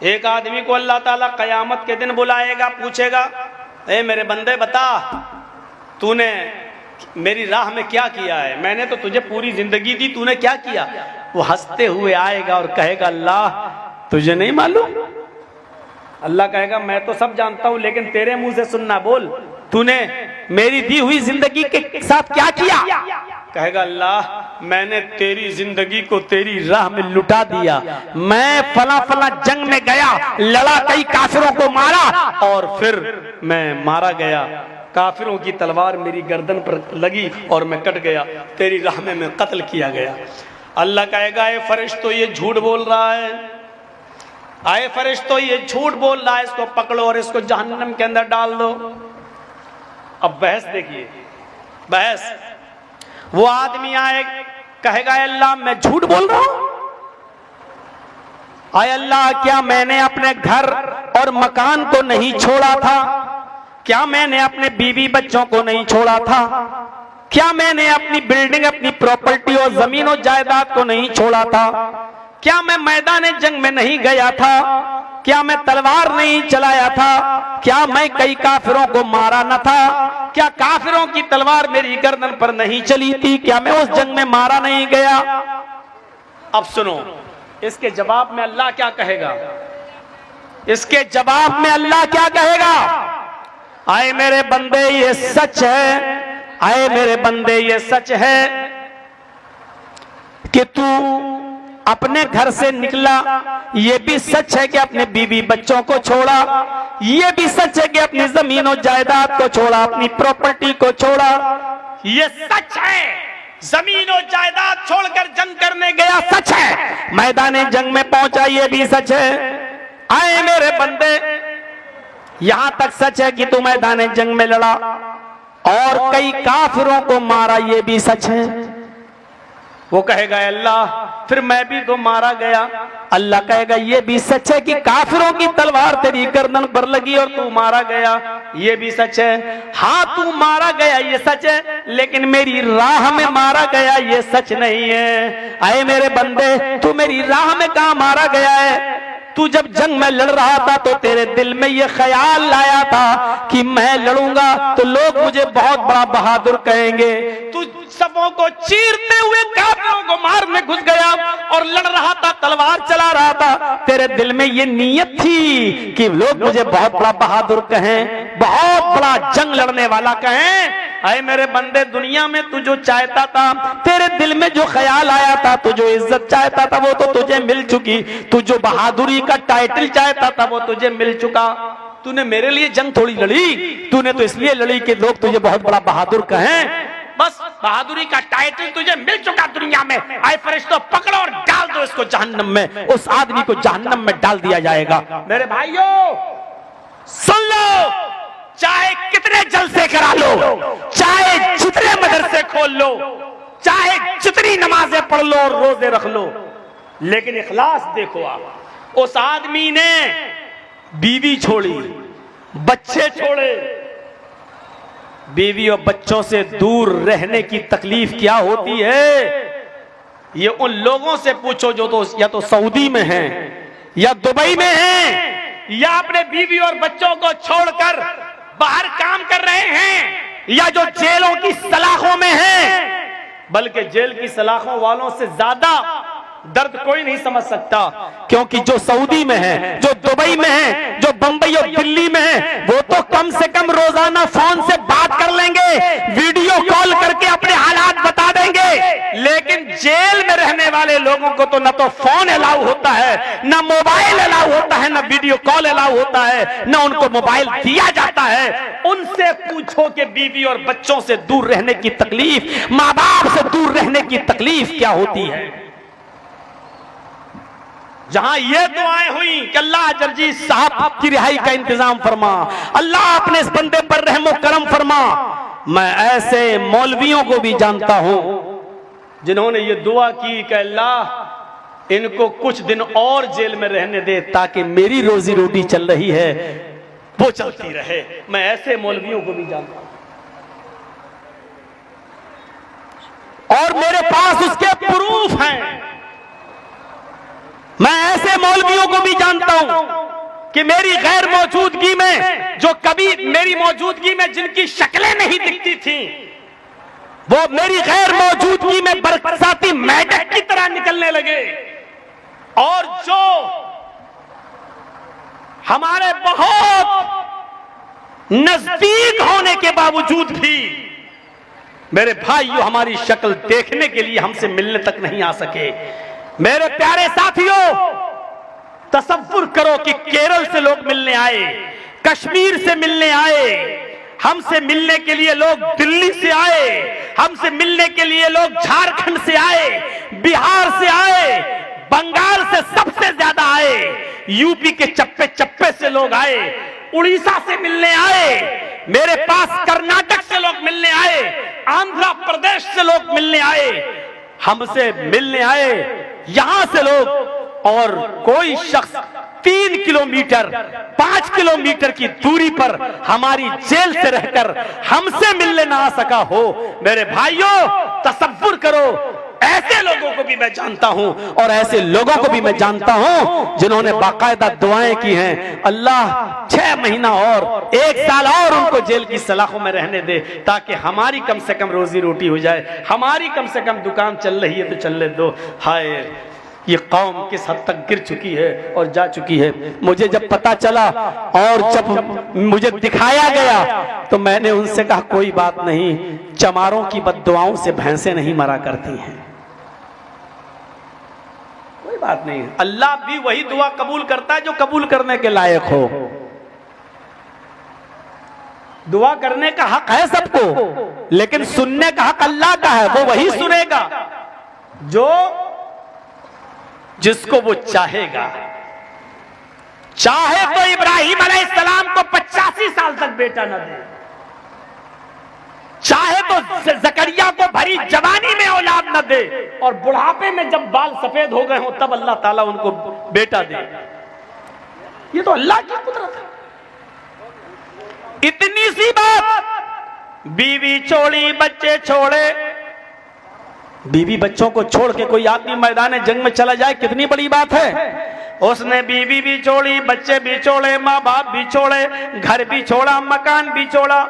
एक आदमी को अल्लाह ताला कयामत के दिन बुलाएगा, पूछेगा, ए मेरे बंदे बता, तूने मेरी राह में क्या किया है? मैंने तो तुझे पूरी जिंदगी दी, तूने क्या किया? वो हंसते हुए आएगा और कहेगा, अल्लाह तुझे नहीं मालूम? अल्लाह कहेगा, मैं तो सब जानता हूं, लेकिन तेरे मुंह से सुनना, बोल तूने मेरी दी हुई जिंदगी के साथ क्या किया? कहेगा, अल्लाह मैंने तेरी जिंदगी को तेरी राह में लुटा दिया, मैं फला फला जंग में गया, लड़ा, कई काफिरों को मारा और फिर मैं मारा गया, काफिरों की तलवार मेरी गर्दन पर लगी और मैं कट गया, तेरी राह में मैं कत्ल किया गया। अल्लाह कहेगा, ए फरिश्तो ये झूठ बोल रहा है, आए फरिश्तो ये झूठ बोल रहा है, इसको पकड़ो और इसको जहन्नम के अंदर डाल दो। अब बहस देखिए, बहस। वो आदमी आए, कहेगा, अल्लाह मैं झूठ बोल रहा हूं? आए अल्लाह, क्या मैंने अपने घर और मकान को नहीं छोड़ा था? क्या मैंने अपने बीवी बच्चों को नहीं छोड़ा था? क्या मैंने अपनी बिल्डिंग, अपनी प्रॉपर्टी और जमीन और जायदाद को नहीं छोड़ा था? क्या मैं मैदान जंग में नहीं गया था? क्या मैं तलवार नहीं चलाया था? क्या मैं कई काफिरों को मारा न था? क्या काफिरों की तलवार मेरी गर्दन पर नहीं चली थी? क्या मैं उस जंग में मारा नहीं गया? अब सुनो, इसके जवाब में अल्लाह क्या कहेगा? इसके जवाब में अल्लाह क्या कहेगा? आए मेरे बंदे ये सच है, आए मेरे बंदे ये सच है कि तू अपने घर से निकला, ये भी सच है कि अपने बीवी बच्चों को छोड़ा, ये भी सच है कि अपनी जमीन और जायदाद को छोड़ा, अपनी प्रॉपर्टी को छोड़ा, ये सच है। जमीन और जायदाद छोड़कर जंग करने गया, सच है। मैदान जंग में पहुंचा, ये भी सच है। आए मेरे बंदे, यहां तक सच है कि तू मैदान जंग में लड़ा और कई काफिरों को मारा, ये भी सच है। वो कहेगा, अल्लाह फिर मैं भी तो मारा गया। अल्लाह कहेगा, ये भी सच है कि काफिरों की तलवार तेरी गर्दन पर लगी और तू मारा गया, ये भी सच है। हाँ तू मारा गया ये सच है, लेकिन मेरी राह में मारा गया ये सच नहीं है। आए मेरे बंदे, तू मेरी राह में कहां मारा गया है? तू जब जंग में लड़ रहा था तो तेरे दिल में ये ख्याल लाया था कि मैं लड़ूंगा तो लोग मुझे बहुत बड़ा बहादुर कहेंगे। तू सबों को चीरते हुए काफिरों को मारने घुस गया और लड़ रहा था, तलवार चला रहा था। तेरे दिल में ये नीयत थी कि लोग मुझे बहुत बड़ा बहादुर कहें, बहुत बड़ा जंग लड़ने वाला कहें। अरे मेरे बंदे, दुनिया में तू जो चाहता था, तेरे दिल में जो ख्याल आया था, तू जो इज्जत चाहता था वो तो तुझे मिल चुकी। तू जो बहादुरी का टाइटल चाहता था वो तुझे मिल चुका। तूने मेरे लिए जंग थोड़ी लड़ी, तूने तो इसलिए लड़ी कि लोग तुझे बहुत बड़ा बहादुर कहें। बस बहादुरी का टाइटल तुझे मिल चुका दुनिया में। आए फरिश्तों, पकड़ो और डाल दो इसको जहन्नम में। उस आदमी को जहन्नम में डाल दिया जाएगा। मेरे भाइयों सुन लो, चाहे कितने जलसे करा लो, चाहे जितने मदरसे खोल लो, चाहे जितनी नमाजें पढ़ लो और रोजे रख लो, लेकिन इखलास देखो आप। उस आदमी ने बीवी छोड़ी, बच्चे छोड़े। बीवी और बच्चों से दूर रहने की तकलीफ क्या होती है, ये उन लोगों से पूछो जो तो या तो सऊदी में हैं, या दुबई में हैं, या अपने बीवी और बच्चों को छोड़कर बाहर काम कर रहे हैं, या जो जेलों की सलाखों में हैं। बल्कि जेल की सलाखों वालों से ज्यादा दर्द कोई नहीं समझ सकता, क्योंकि जो सऊदी में है, जो दुबई में है, जो बंबई और दिल्ली में है, वो तो कम से कम रोजाना फोन से बात कर लेंगे, वीडियो कॉल करके अपने हालात बता देंगे। लेकिन जेल में रहने वाले लोगों को तो न तो फोन अलाउ होता है, न मोबाइल अलाउ होता है, न वीडियो कॉल अलाउ होता है, न उनको मोबाइल दिया जाता है। उनसे पूछो कि बीवी और बच्चों से दूर रहने की तकलीफ, माँ बाप से दूर रहने की तकलीफ क्या होती है। जहां ये दुआएं हुई कि अल्लाह जर्जी साहब की रिहाई का इंतजाम फरमा, अल्लाह अपने इस बंदे पर रहमो करम फरमा। मैं ऐसे मौलवियों को भी जानता हूं जिन्होंने ये दुआ की कि अल्लाह इनको कुछ दिन और जेल में रहने दे, ताकि मेरी रोजी रोटी चल रही है वो चलती रहे। मैं ऐसे मौलवियों को भी जानता हूं और मेरे पास उसके प्रूफ हैं। मैं ऐसे मौलवियों को भी जानता हूं कि मेरी गैर मौजूदगी में, जो कभी मेरी मौजूदगी में जिनकी शक्लें नहीं दिखती थी, वो मेरी गैर मौजूदगी में बरसाती मेंढक की तरह निकलने लगे। और जो हमारे बहुत नजदीक होने के बावजूद भी मेरे भाइयों हमारी शक्ल देखने के लिए हमसे मिलने तक नहीं आ सके। मेरे प्यारे साथियों, तसव्वुर करो कि केरल से लोग मिलने आए, कश्मीर से मिलने आए, हमसे मिलने के लिए लोग दिल्ली से आए, हमसे मिलने के लिए लोग झारखंड से आए, बिहार से आए, बंगाल से सबसे ज्यादा आए, यूपी के चप्पे चप्पे से लोग आए, उड़ीसा से मिलने आए, मेरे पास कर्नाटक से लोग मिलने आए, आंध्र प्रदेश से लोग मिलने आए, हमसे मिलने आए यहां से लोग। और कोई शख्स 3 किलोमीटर 5 किलोमीटर की दूरी पर हमारी जेल से रहकर हमसे मिलने ना आ सका हो। मेरे भाइयों, तसव्वुर करो, ऐसे लोगों को भी मैं जानता हूं और ऐसे लोगों को भी मैं जानता हूं जिन्होंने बाकायदा दुआएं की हैं, अल्लाह 6 महीना और 1 साल और उनको जेल की सलाखों में रहने दे, ताकि हमारी कम से कम रोजी रोटी हो जाए, हमारी कम से कम दुकान चल रही है तो चलने दो। हाय, ये कौम किस हद तक गिर चुकी है और जा चुकी है। मुझे जब पता चला और जब मुझे दिखाया गया तो मैंने उनसे कहा, कोई बात नहीं, चमारों की बद्दुआओं से भैंसें नहीं मरा करती हैं, कोई बात नहीं। अल्लाह भी वही दुआ कबूल करता है जो कबूल करने के लायक हो। दुआ करने का हक है सबको, लेकिन सुनने का हक अल्लाह का है, वो वही सुनेगा जो जिसको वो चाहेगा। चाहे तो इब्राहिम अलैहिस्सलाम को 85 साल तक बेटा न दे, चाहे तो जकरिया को भरी जवानी में औलाद न दे, और बुढ़ापे में जब बाल सफेद हो गए हो तब अल्लाह ताला उनको बेटा दे। ये तो अल्लाह की कुदरत है। इतनी सी बात, बीवी छोड़ी बच्चे छोड़े, बीवी बच्चों को छोड़ के कोई आदमी मैदान जंग में चला जाए, कितनी बड़ी बात है। उसने बीवी भी छोड़ी, बच्चे भी छोड़े, माँ बाप भी छोड़े, घर भी छोड़ा, मकान भी छोड़ा,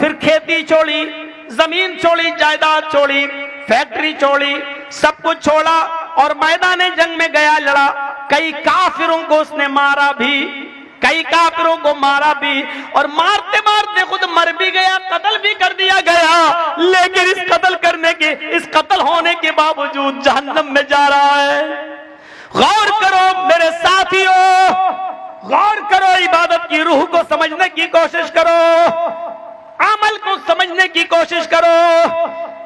फिर खेती छोड़ी, जमीन छोड़ी, जायदाद छोड़ी, फैक्ट्री छोड़ी, सब कुछ छोड़ा और मैदान जंग में गया, लड़ा। कई काफिरों को उसने मारा भी, कई काफिरों को मारा भी, और मारते मारते खुद मर भी गया, कत्ल भी कर दिया गया। लेकिन इस कत्ल होने के बावजूद जहन्नम में जा रहा है। गौर करो मेरे साथियों, गौर करो, इबादत की रूह को समझने की कोशिश करो, अमल को समझने की कोशिश करो,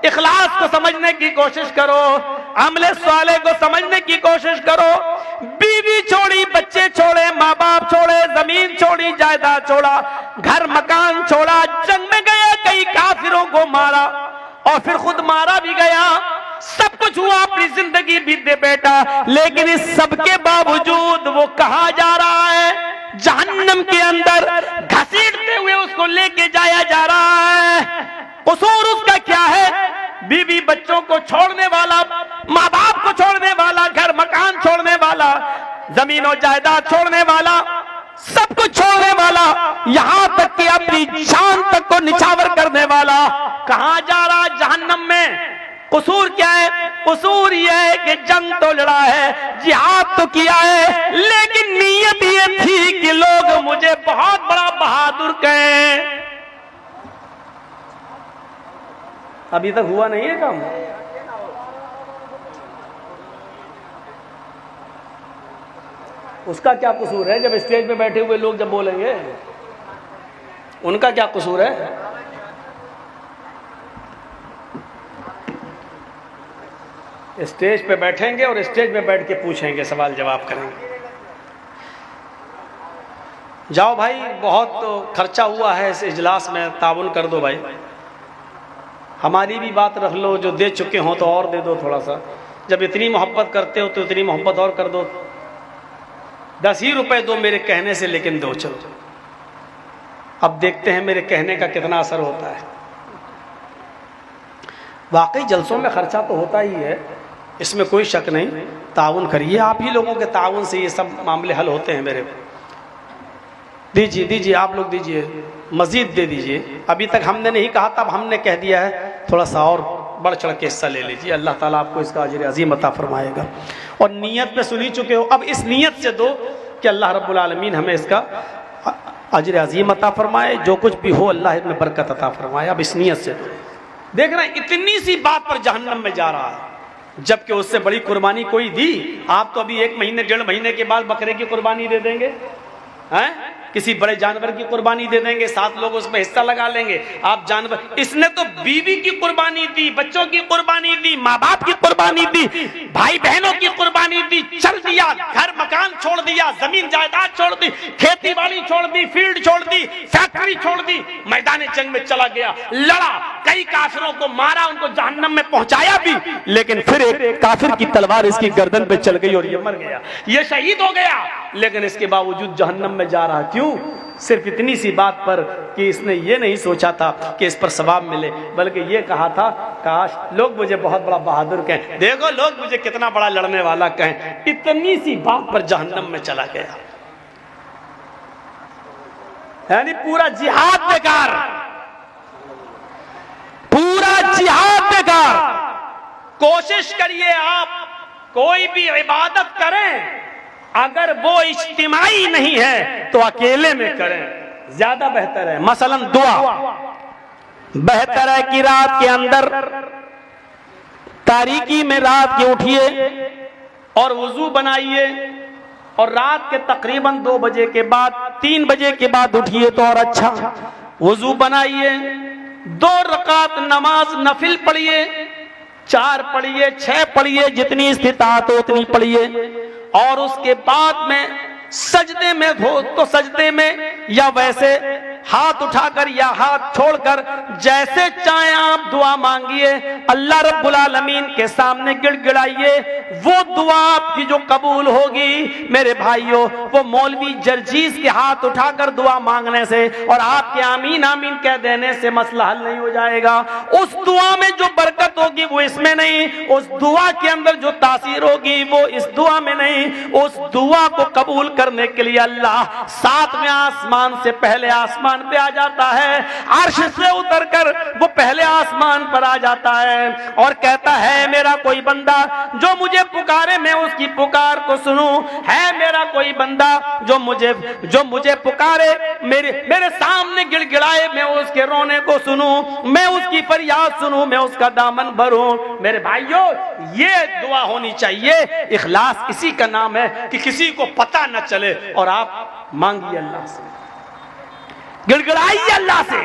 इखलास को समझने की कोशिश करो, अमले साले को समझने की कोशिश करो। बीवी छोड़ी, बच्चे छोड़े, माँ बाप छोड़े, जमीन छोड़ी, जायदाद छोड़ा, घर मकान छोड़ा, जंग में गया, कई काफिरों को मारा और फिर खुद मारा भी गया, सब कुछ हुआ, अपनी जिंदगी भी दे बेटा। लेकिन इस सब के बावजूद वो कहाँ जा रहा है? जहन्नम के अंदर घसीटते हुए उसको लेके जाया जा रहा है। कसूर उसका क्या है? बीवी बच्चों को छोड़ने वाला, माँ बाप को छोड़ने वाला, घर मकान छोड़ने वाला, जमीन और जायदाद छोड़ने वाला, सब कुछ छोड़ने वाला, यहां तक कि अपनी जान तक को निछावर करने वाला, कहां जा रहा? जहन्नम में। कसूर क्या है? कसूर यह है कि जंग तो लड़ा है, जिहाद तो किया है, लेकिन नीयत ये थी कि लोग मुझे बहुत बड़ा बहादुर कहें। अभी तक हुआ नहीं है काम। उसका क्या कसूर है जब स्टेज पे बैठे हुए लोग जब बोलेंगे? उनका क्या कसूर है? स्टेज पे बैठेंगे और स्टेज पे बैठ के पूछेंगे, सवाल जवाब करेंगे। जाओ भाई, बहुत तो खर्चा हुआ है इस इजलास में, ताउन कर दो भाई, हमारी भी बात रख लो, जो दे चुके हो तो और दे दो थोड़ा सा। जब इतनी मोहब्बत करते हो तो इतनी मोहब्बत और कर दो। 10 ही रुपए दो मेरे कहने से, लेकिन दो चलो। अब देखते हैं मेरे कहने का कितना असर होता है। वाकई जलसों में खर्चा तो होता ही है, इसमें कोई शक नहीं। ताउन करिए, आप ही लोगों के ताउन से ये सब मामले हल होते हैं मेरे। दीजिए दीजिए, आप लोग दीजिए, मजीद दे दीजिए। अभी तक हमने नहीं कहा, तब हमने कह दिया है, थोड़ा सा और बढ़ चढ़ के हिस्सा ले लीजिए। अल्लाह ताला आपको इसका अजर अजीम अता फरमाएगा। और नीयत पे सुन ही चुके हो, अब इस नीयत से दो कि अल्लाह रब्बुल आलमीन हमें इसका अजर अजीम अता फरमाए, जो कुछ भी हो अल्लाह इसमें बरकत अता फरमाए। अब इस नीयत से दो। देख रहे हैं इतनी सी बात पर जहन्नम में जा रहा है, जबकि उससे बड़ी कुर्बानी कोई दी। आप तो अभी 1 महीने 1.5 महीने के बाद बकरे की कुर्बानी दे देंगे, हैं? किसी बड़े जानवर की कुर्बानी दे देंगे, 7 लोग उसमें हिस्सा लगा लेंगे। आप जानवर, इसने तो बीवी की कुर्बानी दी, बच्चों की कुर्बानी दी, माँ बाप की कुर्बानी दी, भाई बहनों की कुर्बानी दी, चल दिया, घर मकान छोड़ दिया, जमीन जायदाद छोड़ दी, खेती बाड़ी छोड़ दी, फील्ड छोड़ दी, फैक्ट्री छोड़ दी, मैदान जंग में चला गया, लड़ा, कई काफिरों को मारा, उनको जहन्नम में पहुंचाया भी, लेकिन फिर एक काफिर की तलवार इसकी गर्दन पे चल गई और ये मर गया, ये शहीद हो गया, लेकिन इसके बावजूद जहन्नम में जा रहा। क्यों? सिर्फ इतनी सी बात पर कि इसने ये नहीं सोचा था कि इस पर सवाब मिले, बल्कि ये कहा था काश लोग मुझे बहुत बड़ा बहादुर कहें, देखो लोग मुझे कितना बड़ा लड़ने वाला कहें। इतनी सी बात पर जहन्नम में चला गया, यानी पूरा जिहाद बेकार, पूरा जिहाद बेकार। कोशिश करिए आप कोई भी इबादत करें, अगर वो इज्तिमाई नहीं है तो अकेले में करें, ज्यादा बेहतर है। मसलन दुआ, बेहतर है कि रात के अंदर तारीकी में रात के उठिए और वुजू बनाइए और रात के तकरीबन 2 बजे के बाद 3 बजे के बाद उठिए तो और अच्छा। वुजू बनाइए, 2 रकात नमाज नफिल पढ़िए, 4 पढ़िए, 6 पढ़िए, जितनी इस्तिताअत हो उतनी पढ़िए, और उसके बाद में सजदे में हो तो सजदे में, या वैसे हाथ उठाकर या हाथ छोड़कर जैसे चाहे आप दुआ मांगिए, अल्लाह रब्बुल आलमीन के सामने गिड़गिड़ाइए। वो दुआ आपकी जो कबूल होगी मेरे भाइयों, वो मौलवी जर्जीस के हाथ उठाकर दुआ मांगने से और आपके आमीन आमीन कह देने से मसला हल नहीं हो जाएगा। उस दुआ में जो बरकत होगी वो इसमें नहीं, उस दुआ के अंदर जो तासीर होगी वो इस दुआ में नहीं। उस दुआ को कबूल करने के लिए अल्लाह 7वें आसमान से पहले आसमान पे आ जाता है, अर्श से उतरकर वो पहले आसमान पर आ जाता है और कहता है मेरा कोई बंदा जो मुझे पुकारे मैं उसकी पुकार को सुनूं, है मेरा कोई बंदा जो मुझे पुकारे, मेरे सामने गिड़गिड़ाए मैं उसके रोने को सुनूं, मैं उसकी फरियाद सुनूं, मैं उसका दामन भरूं। मेरे भाइयों, ये दुआ होनी चाहिए। इखलास इसी का नाम है कि किसी को पता न चले और आप मांगिए अल्लाह से, गिड़गिड़ाइए अल्लाह से।